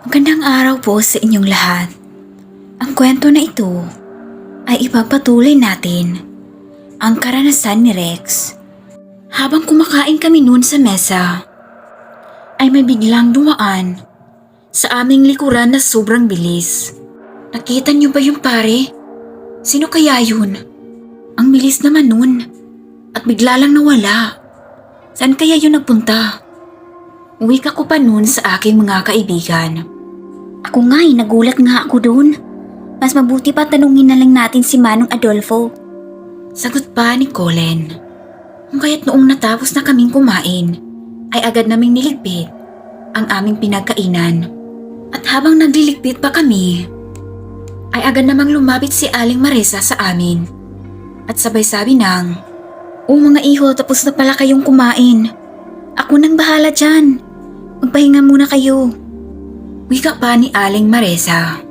Magandang araw po sa inyong lahat. Ang kwento na ito ay ipagpatuloy natin ang karanasan ni Rex. Habang kumakain kami noon sa mesa, ay may biglang dumaan sa aming likuran na sobrang bilis. Nakita niyo ba yung pare? Sino kaya yun? Ang bilis naman nun at bigla lang nawala. Saan kaya yun nagpunta? Uwi ka ko pa noon sa aking mga kaibigan. Ako nga nagulat nga ako doon. Mas mabuti pa tanungin na lang natin si Manong Adolfo. Sagot pa ni Colin. Kung kaya't noong natapos na kaming kumain, ay agad naming niligpit ang aming pinagkainan. At habang nagliligpit pa kami, ay agad namang lumapit si Aling Marisa sa amin. At sabay sabi ng, "O mga iho, tapos na pala kayong kumain. Ako nang bahala dyan. Magpahinga muna kayo." Wika pa ni Aling Marisa.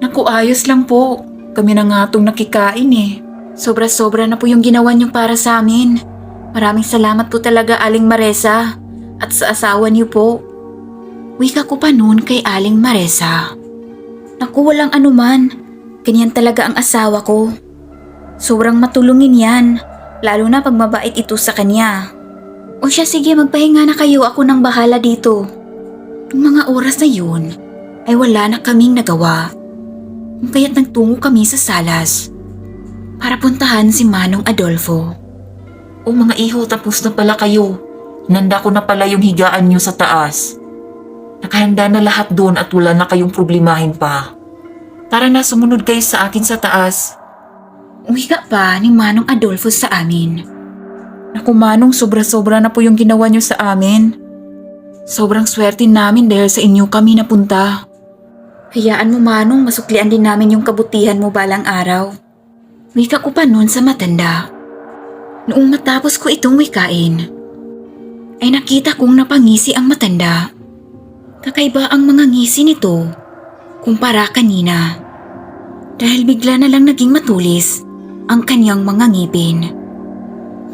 Naku, ayos lang po. Kami na nga itong nakikain eh. Sobra-sobra na po yung ginawa niyo para sa amin. Maraming salamat po talaga, Aling Marisa. At sa asawa niyo po. Wika ko pa noon kay Aling Marisa. Naku, walang anuman. Ganyan talaga ang asawa ko. Sobrang matulungin yan. Lalo na pag mabait ito sa kanya. O siya, sige, magpahinga na kayo. Ako nang bahala dito. Noong mga oras na yun, ay wala na kaming nagawa. Kaya't nagtungo kami sa salas para puntahan si Manong Adolfo. O mga iho, tapos na pala kayo. Hinanda ko na pala yung higaan nyo sa taas. Nakahanda na lahat doon at wala na kayong problemahin pa. Tara na, sumunod kayo sa akin sa taas. Wika pa ni Manong Adolfo sa amin. Naku Manong, sobra-sobra na po yung ginawa nyo sa amin. Sobrang swerte namin dahil sa inyo kami napunta. Hayaan mo Manong, masuklian din namin yung kabutihan mo balang araw. Wika ko pa noon sa matanda. Noong matapos ko itong wikain, ay nakita kong napangisi ang matanda. Kakaiba ang mga ngisi nito kumpara kanina. Dahil bigla na lang naging matulis ang kanyang mga ngipin.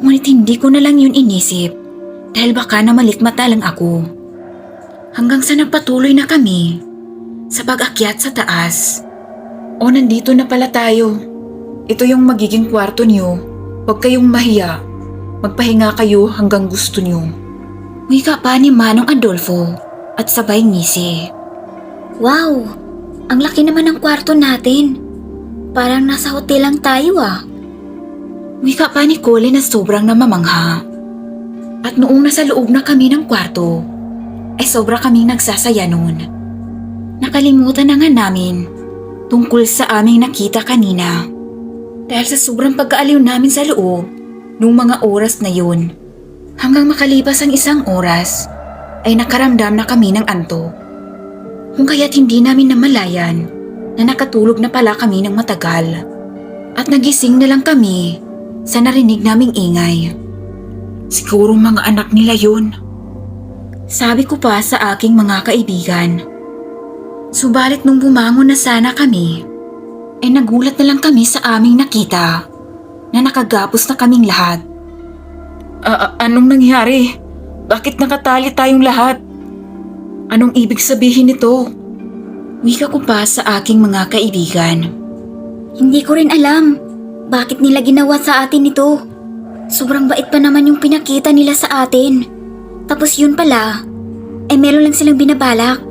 Ngunit hindi ko na lang yun inisip dahil baka na malikmata lang ako. Hanggang sa nagpatuloy na kami sa pag-akyat sa taas. O, nandito na pala tayo. Ito yung magiging kwarto niyo. Huwag kayong mahiya. Magpahinga kayo hanggang gusto niyo. Wika pa ni Manong Adolfo at sabay ngisi. Wow! Ang laki naman ng kwarto natin. Parang nasa hotel lang tayo ah. Wika pa ni Colin na sobrang namamangha. At noong nasa loob na kami ng kwarto, ay sobra kaming nagsasaya noon. Nakalimutan na nga namin tungkol sa aming nakita kanina. Dahil sa sobrang pagkaaliw namin sa loob nung mga oras na yun. Hanggang makalipas ang isang oras ay nakaramdam na kami ng antok. Kung kaya't hindi namin namalayan na nakatulog na pala kami ng matagal. At nagising na lang kami sa narinig naming ingay. Siguro mga anak nila yun. Sabi ko pa sa aking mga kaibigan. Subalit nung bumangon na sana kami, ay nagulat na lang kami sa aming nakita na nakagapos na kaming lahat. Anong nangyari? Bakit nakatali tayong lahat? Anong ibig sabihin nito? Wika ko pa sa aking mga kaibigan. Hindi ko rin alam bakit nila ginawa sa atin ito. Sobrang bait pa naman yung pinakita nila sa atin. Tapos yun pala, meron lang silang binabalak.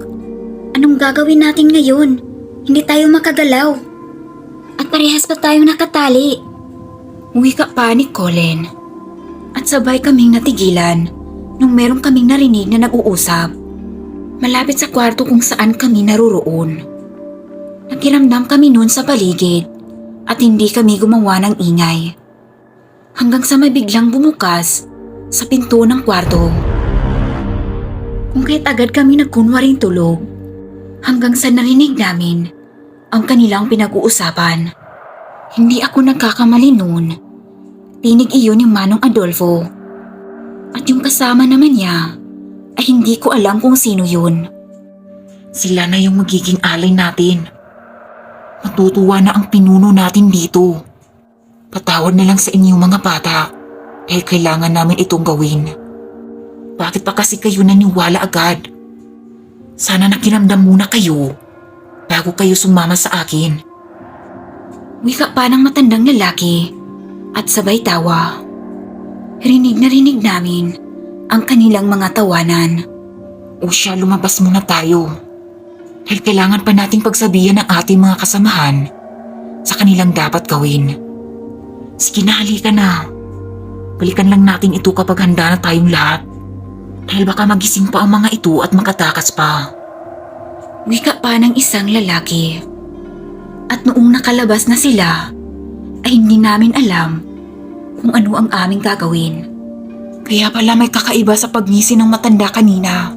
Anong gagawin natin ngayon? Hindi tayo makagalaw. At parehas pa tayong nakatali. Wika pa ni Colin. At sabay kaming natigilan nung meron kaming narinig na nag-uusap. Malapit sa kwarto kung saan kami naroroon. Nakiramdam kami noon sa paligid at hindi kami gumawa ng ingay. Hanggang sa may biglang bumukas sa pinto ng kwarto. Kung kaya't agad kami nagkunwaring tulog hanggang sa narinig namin ang kanilang pinag-uusapan. Hindi ako nagkakamali noon. Tinig iyon ni Manong Adolfo. At yung kasama naman niya ay hindi ko alam kung sino yun. Sila na yung magiging alay natin. Matutuwa na ang pinuno natin dito. Patawad na lang sa inyong mga bata dahil kailangan namin itong gawin. Bakit pa kasi kayo naniwala agad? Sana nakiramdam muna kayo bago kayo sumama sa akin. Wika pa ng matandang lalaki at sabay tawa. Rinig na rinig namin ang kanilang mga tawanan. O siya, lumabas muna tayo. Dahil kailangan pa nating pagsabihan ng ating mga kasamahan sa kanilang dapat gawin. Sige na, halika na. Balikan lang natin ito kapag handa na tayong lahat. Dahil baka magising pa ang mga ito at makatakas pa. Wika pa ng isang lalaki. At noong nakalabas na sila, ay hindi namin alam kung ano ang aming gagawin. Kaya pala may kakaiba sa pagngisi ng matanda kanina.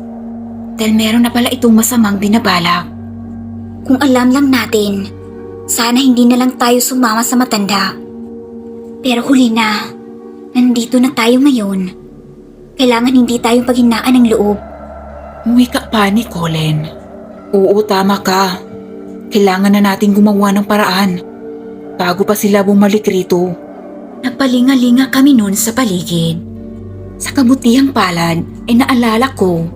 Dahil meron na pala itong masamang binabalak. Kung alam lang natin, sana hindi na lang tayo sumama sa matanda. Pero huli na, nandito na tayo ngayon. Kailangan hindi tayong paghinaan ng loob. Wika pa ni Colin. Oo, tama ka. Kailangan na nating gumawa ng paraan bago pa sila bumalik rito. Nagpalinga-linga kami noon sa paligid. Sa kabutihang palad ay naalala ko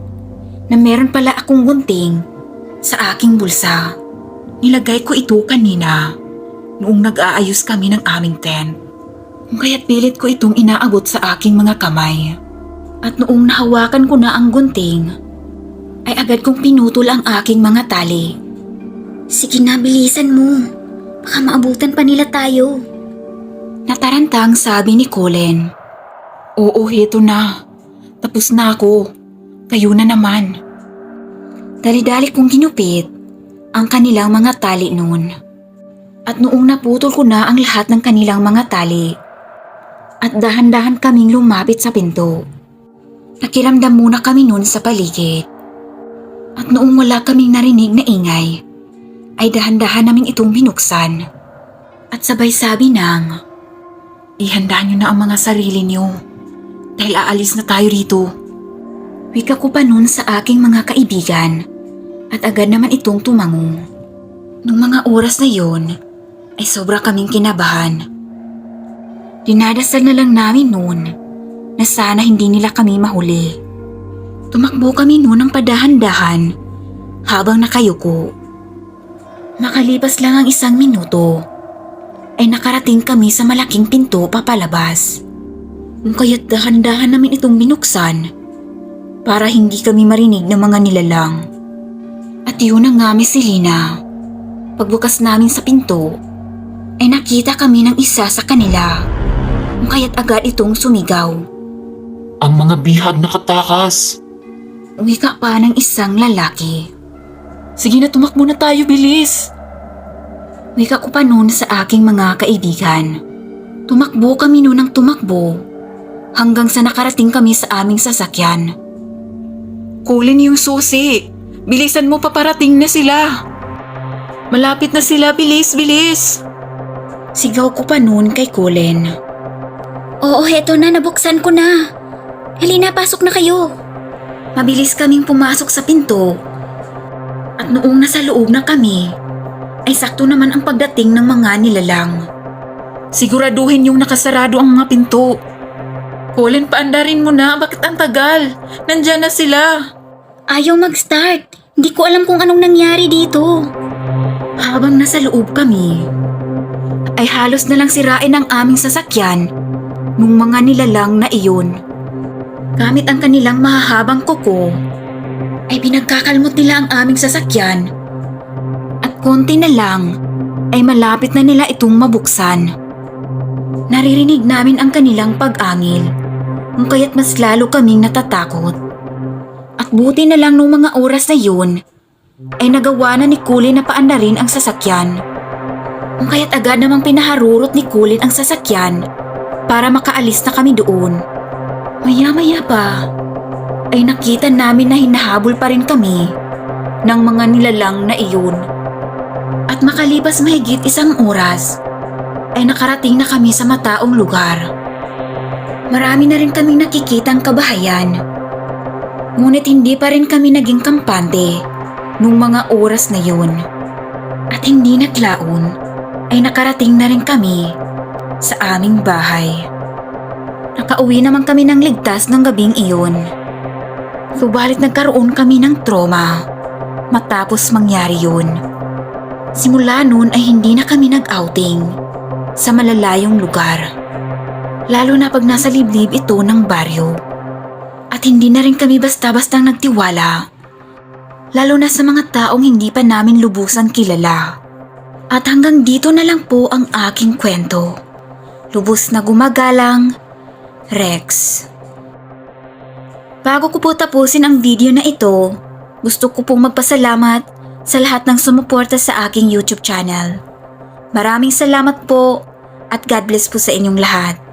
na meron pala akong gunting sa aking bulsa. Nilagay ko ito kanina noong nag-aayos kami ng aming tent. Kung kaya't pilit ko itong inaabot sa aking mga kamay. At noong nahawakan ko na ang gunting, ay agad kong pinutol ang aking mga tali. Sige na, bilisan mo. Baka maabutan pa nila tayo. Natarantang sabi ni Colin. Oo, heto na. Tapos na ako. Kayo na naman. Dali-dali kong ginupit ang kanilang mga tali noon. At noong naputol ko na ang lahat ng kanilang mga tali, at dahan-dahan kaming lumapit sa pinto. Nakiramdam muna kami noon sa paligid. At noong wala kaming narinig na ingay, ay dahan-dahan namin itong binuksan. At sabay sabi ng, Ihanda nyo na ang mga sarili nyo. Dahil aalis na tayo rito. Wika ko pa noon sa aking mga kaibigan at agad naman itong tumango. Nung mga oras na yon, ay sobra kaming kinabahan. Dinadasal na lang namin noon na sana hindi nila kami mahuli. Tumakbo kami noon ng padahan-dahan habang nakayuko. Makalipas lang ang 1 minuto, ay nakarating kami sa malaking pinto papalabas. Kung kaya't dahan-dahan namin itong binuksan para hindi kami marinig ng mga nilalang. At yun ang nga, Miss Selena. Pagbukas namin sa pinto, ay nakita kami ng isa sa kanila. Kung kaya't agad itong sumigaw. Ang mga bihag nakatakas. Wika pa ng isang lalaki. Sige na, tumakbo na tayo, bilis. Wika ko pa noon sa aking mga kaibigan. Tumakbo kami noon ng tumakbo hanggang sa nakarating kami sa aming sasakyan. Kulin yung susi. Bilisan mo, paparating na sila. Malapit na sila, bilis, bilis. Sigaw ko pa noon kay Colin. Oo, heto na, nabuksan ko na. Halina, pasok na kayo. Mabilis kaming pumasok sa pinto. At noong nasa loob na kami, ay sakto naman ang pagdating ng mga nilalang. Siguraduhin yung nakasarado ang mga pinto. Colin, paandarin mo na. Bakit ang tagal? Nandyan na sila. Ayaw mag-start. Hindi ko alam kung anong nangyari dito. Habang nasa loob kami, ay halos na lang sirain ang aming sasakyan nung mga nilalang na iyon. Gamit ang kanilang mahahabang kuko, ay pinagkakalmot nila ang aming sasakyan. At konti na lang, ay malapit na nila itong mabuksan. Naririnig namin ang kanilang pag-angil, kung kaya't mas lalo kaming natatakot. At buti na lang nung mga oras na yun, ay nagawa na ni Colin na paandarin ang sasakyan. Kung kaya't agad namang pinaharurot ni Colin ang sasakyan para makaalis na kami doon. Maya-maya pa, ay nakita namin na hinahabol pa rin kami ng mga nilalang na iyon. At makalipas mahigit 1 oras, ay nakarating na kami sa mataong lugar. Marami na rin kaming nakikitang kabahayan. Ngunit hindi pa rin kami naging kampante nung mga oras na yun. At hindi naglaon, ay nakarating na rin kami sa aming bahay. Nakauwi naman kami ng ligtas ng gabing iyon. Subalit nagkaroon kami ng trauma matapos mangyari yun. Simula noon ay hindi na kami nag-outing sa malalayong lugar. Lalo na pag nasa liblib ito ng baryo. At hindi na rin kami basta-bastang nagtiwala. Lalo na sa mga taong hindi pa namin lubusan kilala. At hanggang dito na lang po ang aking kwento. Lubos na gumagalang, Rex. Bago ko po tapusin ang video na ito, gusto ko pong magpasalamat sa lahat ng sumuporta sa aking YouTube channel. Maraming salamat po at God bless po sa inyong lahat.